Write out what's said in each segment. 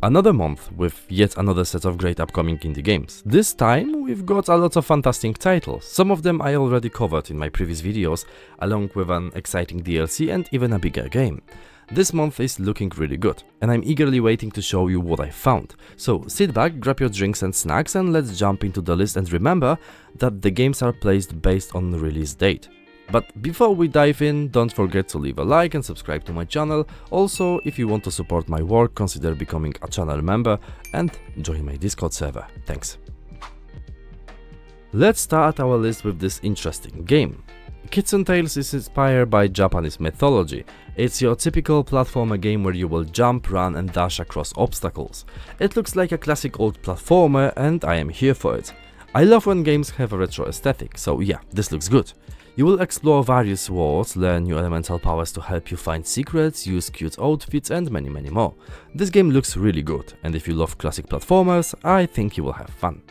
Another month with yet another set of great upcoming indie games. This time we've got a lot of fantastic titles. Some of them I already covered in my previous videos, along with an exciting DLC and even a bigger game. This month is looking really good, and I'm eagerly waiting to show you what I found. So sit back, grab your drinks and snacks, and let's jump into the list, and remember that the games are placed based on the release date. But before we dive in, don't forget to leave a like and subscribe to my channel. Also, if you want to support my work, consider becoming a channel member and join my Discord server. Thanks. Let's start our list with this interesting game. Kitsune Tails is inspired by Japanese mythology. It's your typical platformer game where you will jump, run and dash across obstacles. It looks like a classic old platformer and I am here for it. I love when games have a retro aesthetic, so yeah, this looks good. You will explore various worlds, learn new elemental powers to help you find secrets, use cute outfits and many more. This game looks really good, and if you love classic platformers, I think you will have fun.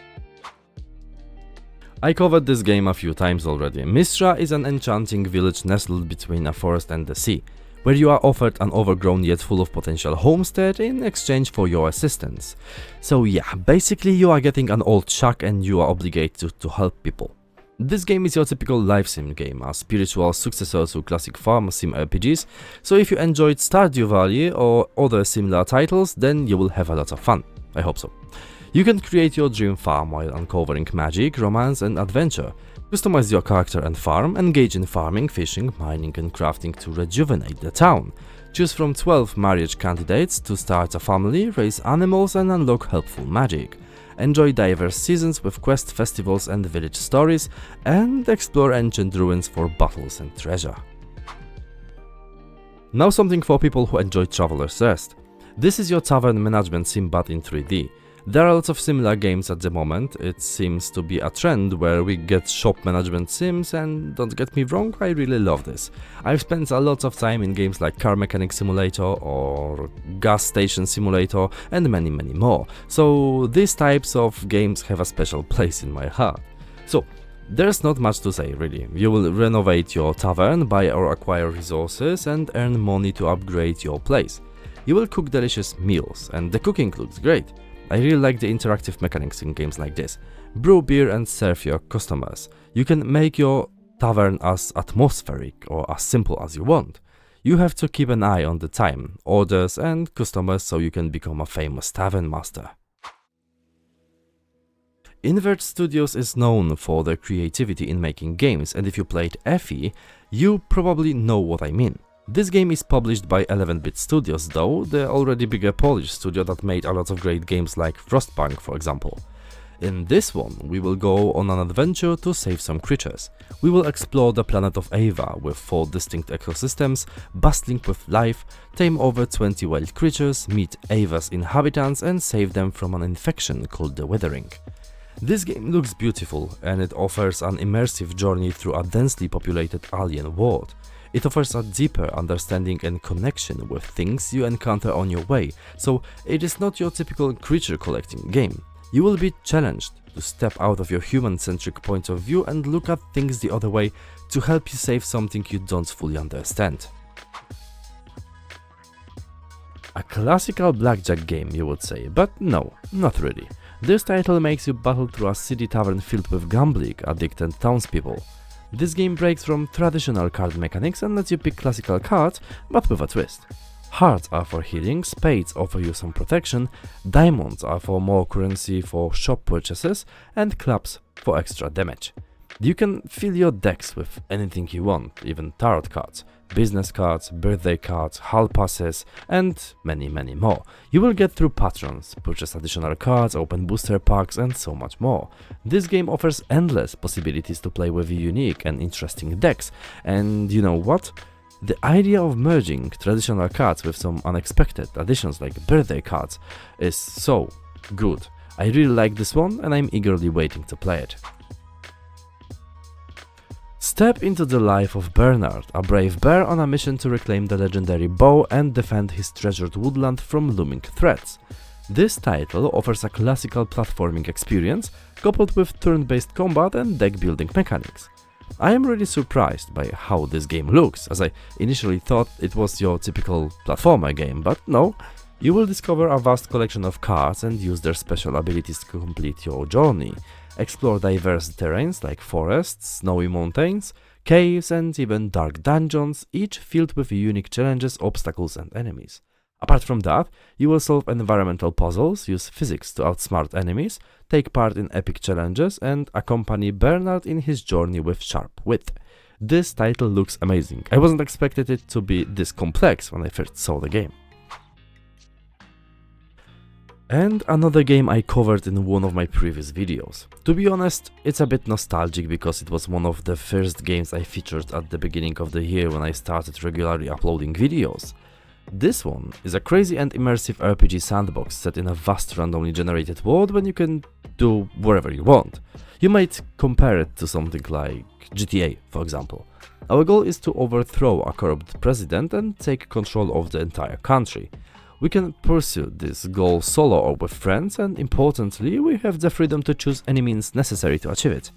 I covered this game a few times already. Mistria is an enchanting village nestled between a forest and the sea, where you are offered an overgrown yet full of potential homestead in exchange for your assistance. So yeah, basically you are getting an old shack and you are obligated to help people. This game is your typical life sim game, a spiritual successor to classic farm sim RPGs, so if you enjoyed Stardew Valley or other similar titles, then you will have a lot of fun. I hope so. You can create your dream farm while uncovering magic, romance and adventure. Customize your character and farm, engage in farming, fishing, mining and crafting to rejuvenate the town. Choose from 12 marriage candidates to start a family, raise animals and unlock helpful magic. Enjoy diverse seasons with quest festivals and village stories, and explore ancient ruins for battles and treasure. Now something for people who enjoy Traveler's Rest. This is your tavern management sim but in 3D. There are lots of similar games at the moment. It seems to be a trend where we get shop management sims, and don't get me wrong, I really love this. I've spent a lot of time in games like Car Mechanic Simulator or Gas Station Simulator and many more. So these types of games have a special place in my heart. So there's not much to say really. You will renovate your tavern, buy or acquire resources and earn money to upgrade your place. You will cook delicious meals and the cooking looks great. I really like the interactive mechanics in games like this. Brew beer and serve your customers. You can make your tavern as atmospheric or as simple as you want. You have to keep an eye on the time, orders and customers so you can become a famous tavern master. Invert Studios is known for their creativity in making games, and if you played Effie, you probably know what I mean. This game is published by 11-bit Studios though, the already bigger Polish studio that made a lot of great games like Frostpunk for example. In this one, we will go on an adventure to save some creatures. We will explore the planet of Ava with 4 distinct ecosystems, bustling with life, tame over 20 wild creatures, meet Ava's inhabitants and save them from an infection called the Withering. This game looks beautiful and it offers an immersive journey through a densely populated alien world. It offers a deeper understanding and connection with things you encounter on your way, so it is not your typical creature collecting game. You will be challenged to step out of your human-centric point of view and look at things the other way to help you save something you don't fully understand. A classical blackjack game, you would say, but no, not really. This title makes you battle through a city tavern filled with gambling, addicted townspeople. This game breaks from traditional card mechanics and lets you pick classical cards, but with a twist. Hearts are for healing, spades offer you some protection, diamonds are for more currency for shop purchases, and clubs for extra damage. You can fill your decks with anything you want, even tarot cards, business cards, birthday cards, hall passes, and many more. You will get through patrons, purchase additional cards, open booster packs, and so much more. This game offers endless possibilities to play with unique and interesting decks, and you know what? The idea of merging traditional cards with some unexpected additions like birthday cards is so good. I really like this one and I'm eagerly waiting to play it. Step into the life of Bearnard, a brave bear on a mission to reclaim the legendary bow and defend his treasured woodland from looming threats. This title offers a classical platforming experience coupled with turn-based combat and deck-building mechanics. I am really surprised by how this game looks, as I initially thought it was your typical platformer game, but no, You will discover a vast collection of cards and use their special abilities to complete your journey. Explore diverse terrains like forests, snowy mountains, caves and even dark dungeons, each filled with unique challenges, obstacles and enemies. Apart from that, you will solve environmental puzzles, use physics to outsmart enemies, take part in epic challenges and accompany Bearnard in his journey with sharp wit. This title looks amazing. I wasn't expecting it to be this complex when I first saw the game. And another game I covered in one of my previous videos. To be honest, it's a bit nostalgic because it was one of the first games I featured at the beginning of the year when I started regularly uploading videos. This one is a crazy and immersive RPG sandbox set in a vast randomly generated world when you can do whatever you want. You might compare it to something like GTA, for example. Our goal is to overthrow a corrupt president and take control of the entire country. We can pursue this goal solo or with friends, and importantly, we have the freedom to choose any means necessary to achieve it.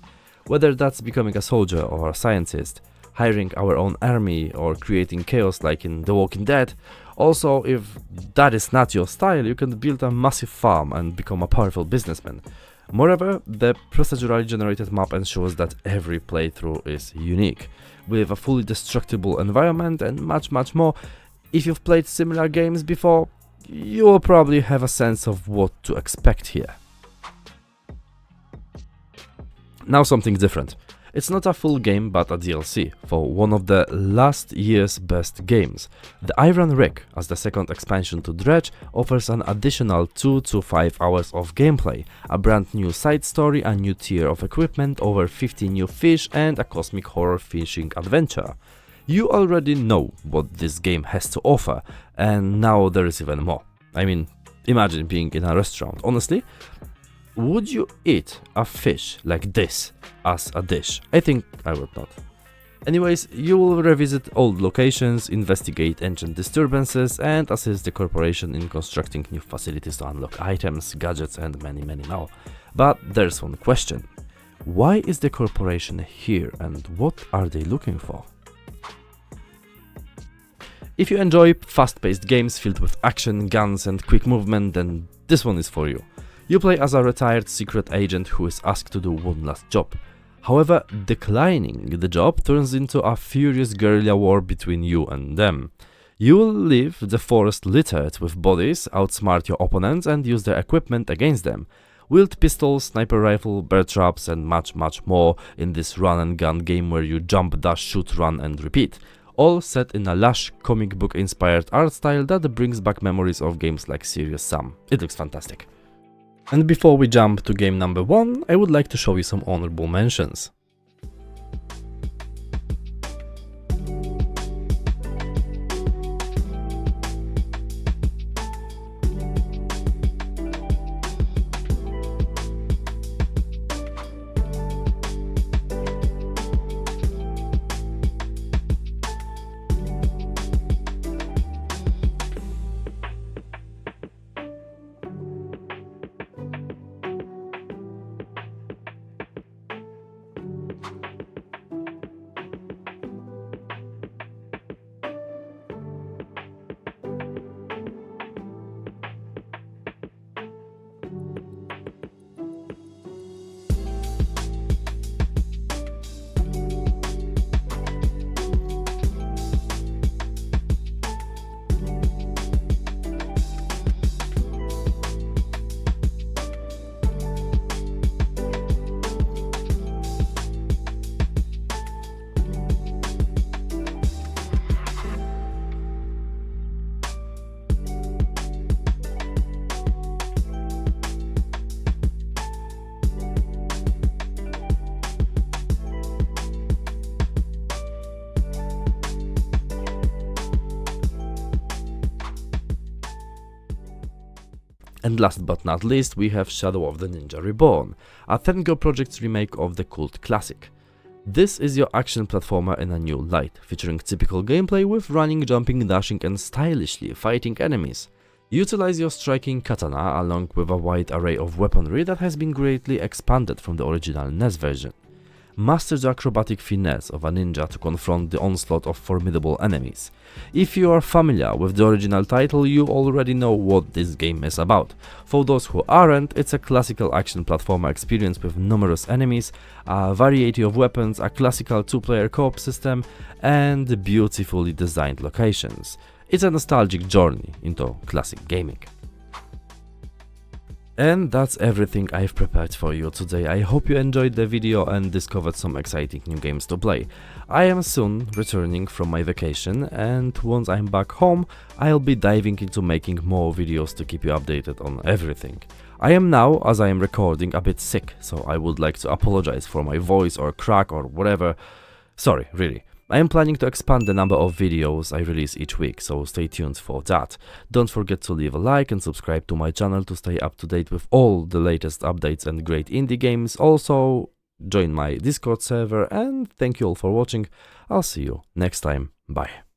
Whether that's becoming a soldier or a scientist, hiring our own army or creating chaos like in The Walking Dead. Also, if that is not your style, you can build a massive farm and become a powerful businessman. Moreover, the procedurally generated map ensures that every playthrough is unique, with a fully destructible environment and much more. If you've played similar games before, you will probably have a sense of what to expect here. Now something different. It's not a full game but a DLC for one of the last year's best games. The Iron Rig, as the second expansion to DREDGE, offers an additional 2 to 5 hours of gameplay, a brand new side story, a new tier of equipment, over 50 new fish and a cosmic horror fishing adventure. You already know what this game has to offer, and now there is even more. I mean, imagine being in a restaurant. Honestly, would you eat a fish like this as a dish? I think I would not. Anyways, you will revisit old locations, investigate ancient disturbances, and assist the corporation in constructing new facilities to unlock items, gadgets, and many more. But there's one question. Why is the corporation here, and what are they looking for? If you enjoy fast-paced games filled with action, guns and quick movement, then this one is for you. You play as a retired secret agent who is asked to do one last job. However, declining the job turns into a furious guerrilla war between you and them. You will leave the forest littered with bodies, outsmart your opponents and use their equipment against them. Wield pistols, sniper rifle, bear traps and much more in this run and gun game where you jump, dash, shoot, run and repeat. All set in a lush, comic book inspired art style that brings back memories of games like Serious Sam. It looks fantastic. And before we jump to game number 1, I would like to show you some honorable mentions. And last but not least, we have Shadow of the Ninja Reborn, a Tango Project's remake of the cult classic. This is your action platformer in a new light, featuring typical gameplay with running, jumping, dashing and stylishly fighting enemies. Utilize your striking katana along with a wide array of weaponry that has been greatly expanded from the original NES version. Master the acrobatic finesse of a ninja to confront the onslaught of formidable enemies. If you are familiar with the original title, you already know what this game is about. For those who aren't, it's a classical action platformer experience with numerous enemies, a variety of weapons, a classical two-player co-op system, and beautifully designed locations. It's a nostalgic journey into classic gaming. And that's everything I've prepared for you today. I hope you enjoyed the video and discovered some exciting new games to play. I am soon returning from my vacation, and once I'm back home, I'll be diving into making more videos to keep you updated on everything. I am now, as I am recording, a bit sick, so I would like to apologize for my voice or crack or whatever. Sorry, really. I am planning to expand the number of videos I release each week, so stay tuned for that. Don't forget to leave a like and subscribe to my channel to stay up to date with all the latest updates and great indie games. Also, join my Discord server, and thank you all for watching. I'll see you next time. Bye.